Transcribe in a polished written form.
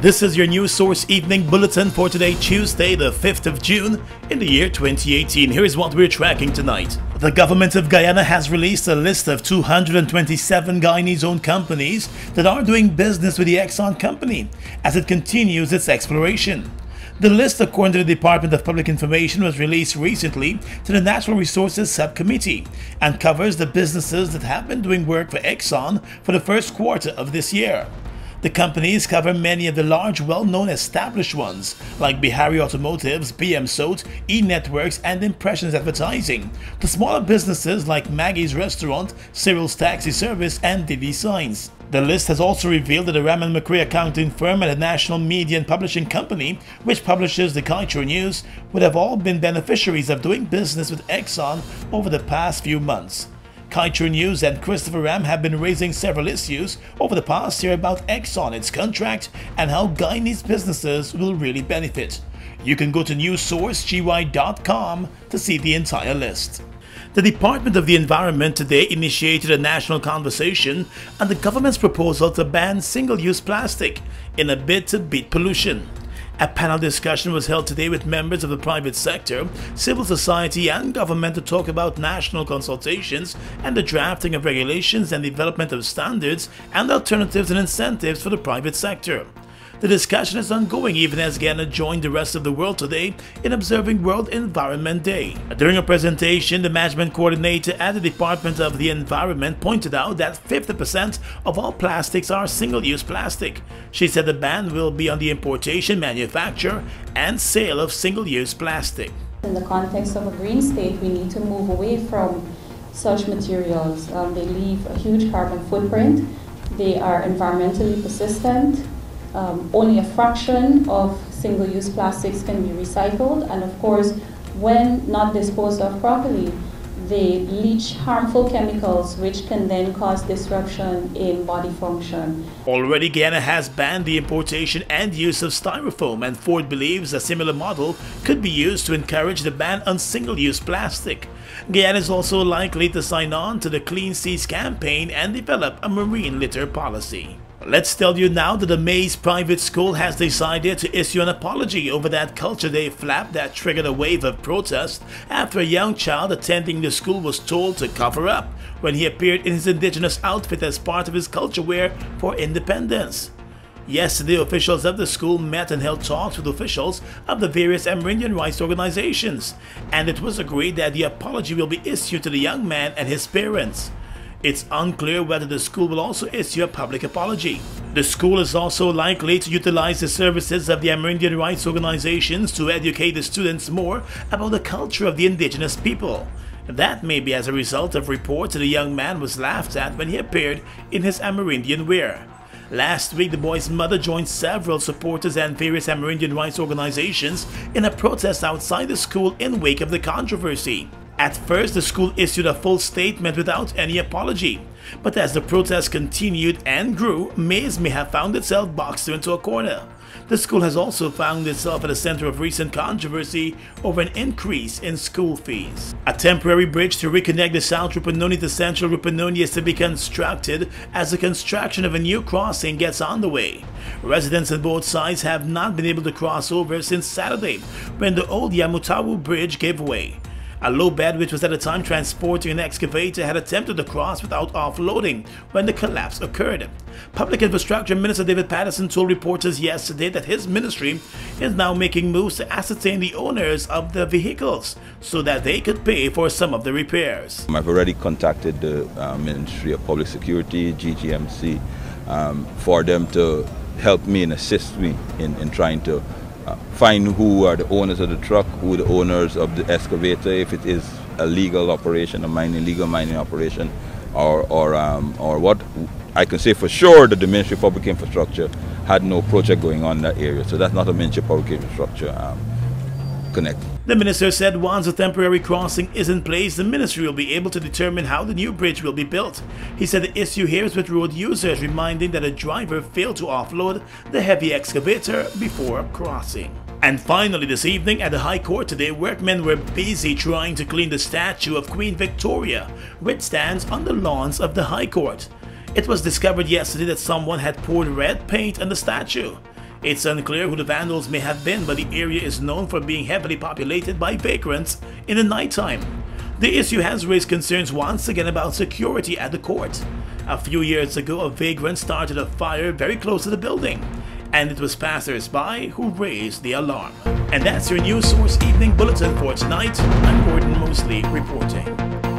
This is your news source evening bulletin for today, Tuesday, the 5th of June in the year 2018. Here is what we're tracking tonight. The government of Guyana has released a list of 227 Guyanese-owned companies that are doing business with the Exxon company as it continues its exploration. The list, according to the Department of Public Information, was released recently to the Natural Resources Subcommittee and covers the businesses that have been doing work for Exxon for the first quarter of this year. The companies cover many of the large, well-known established ones like Bihari Automotives, BM Soat, E-Networks, and Impressions Advertising, to smaller businesses like Maggie's Restaurant, Cyril's Taxi Service, and Diddy Signs. The list has also revealed that the Raman McRae accounting firm and the National Media and Publishing Company, which publishes the Culture News, would have all been beneficiaries of doing business with Exxon over the past few months. Culture News and Christopher Ram have been raising several issues over the past year about Exxon, its contract, and how Guyanese businesses will really benefit. You can go to newssourcegi.com to see the entire list. The Department of the Environment today initiated a national conversation on the government's proposal to ban single-use plastic in a bid to beat pollution. A panel discussion was held today with members of the private sector, civil society, and government to talk about national consultations and the drafting of regulations and development of standards and alternatives and incentives for the private sector. The discussion is ongoing even as Guyana joined the rest of the world today in observing World Environment Day. During a presentation, the management coordinator at the Department of the Environment pointed out that 50% of all plastics are single-use plastic. She said the ban will be on the importation, manufacture, and sale of single-use plastic. In the context of a green state, we need to move away from such materials. They leave a huge carbon footprint. They are environmentally persistent. Only a fraction of single-use plastics can be recycled, and of course, when not disposed of properly, they leach harmful chemicals which can then cause disruption in body function. Already, Guyana has banned the importation and use of styrofoam, and Ford believes a similar model could be used to encourage the ban on single-use plastic. Guyana is also likely to sign on to the Clean Seas campaign and develop a marine litter policy. Let's tell you now that the Mays private school has decided to issue an apology over that Culture Day flap that triggered a wave of protest after a young child attending the school was told to cover up when he appeared in his indigenous outfit as part of his culture wear for independence. Yesterday, officials of the school met and held talks with officials of the various Amerindian rights organizations, and it was agreed that the apology will be issued to the young man and his parents. It's unclear whether the school will also issue a public apology. The school is also likely to utilize the services of the Amerindian rights organizations to educate the students more about the culture of the indigenous people. That may be as a result of reports that the young man was laughed at when he appeared in his Amerindian wear. Last week, the boy's mother joined several supporters and various Amerindian rights organizations in a protest outside the school in wake of the controversy. At first, the school issued a full statement without any apology, but as the protest continued and grew, Mays may have found itself boxed into a corner. The school has also found itself at the center of recent controversy over an increase in school fees. A temporary bridge to reconnect the South Rupununi to Central Rupununi is to be constructed as the construction of a new crossing gets underway. Residents on both sides have not been able to cross over since Saturday, when the old Yamutawu bridge gave way. A low bed, which was at the time transporting an excavator, had attempted to cross without offloading when the collapse occurred. Public Infrastructure Minister David Patterson told reporters yesterday that his ministry is now making moves to ascertain the owners of the vehicles so that they could pay for some of the repairs. I've already contacted the Ministry of Public Security, GGMC, for them to help me and assist me in trying to find who are the owners of the truck, who are the owners of the excavator, if it is a legal operation, illegal mining operation, or what. I can say for sure that the Ministry of Public Infrastructure had no project going on in that area, so that's not a Ministry of Public Infrastructure connect. The minister said once a temporary crossing is in place, the ministry will be able to determine how the new bridge will be built. He said the issue here is with road users, reminding that a driver failed to offload the heavy excavator before crossing. And finally, this evening at the High Court today, workmen were busy trying to clean the statue of Queen Victoria, which stands on the lawns of the High Court. It was discovered yesterday that someone had poured red paint on the statue. It's unclear who the vandals may have been, but the area is known for being heavily populated by vagrants in the nighttime. The issue has raised concerns once again about security at the court. A few years ago, a vagrant started a fire very close to the building, and it was passers-by who raised the alarm. And that's your News Source Evening Bulletin for tonight. I'm Gordon Mosley reporting.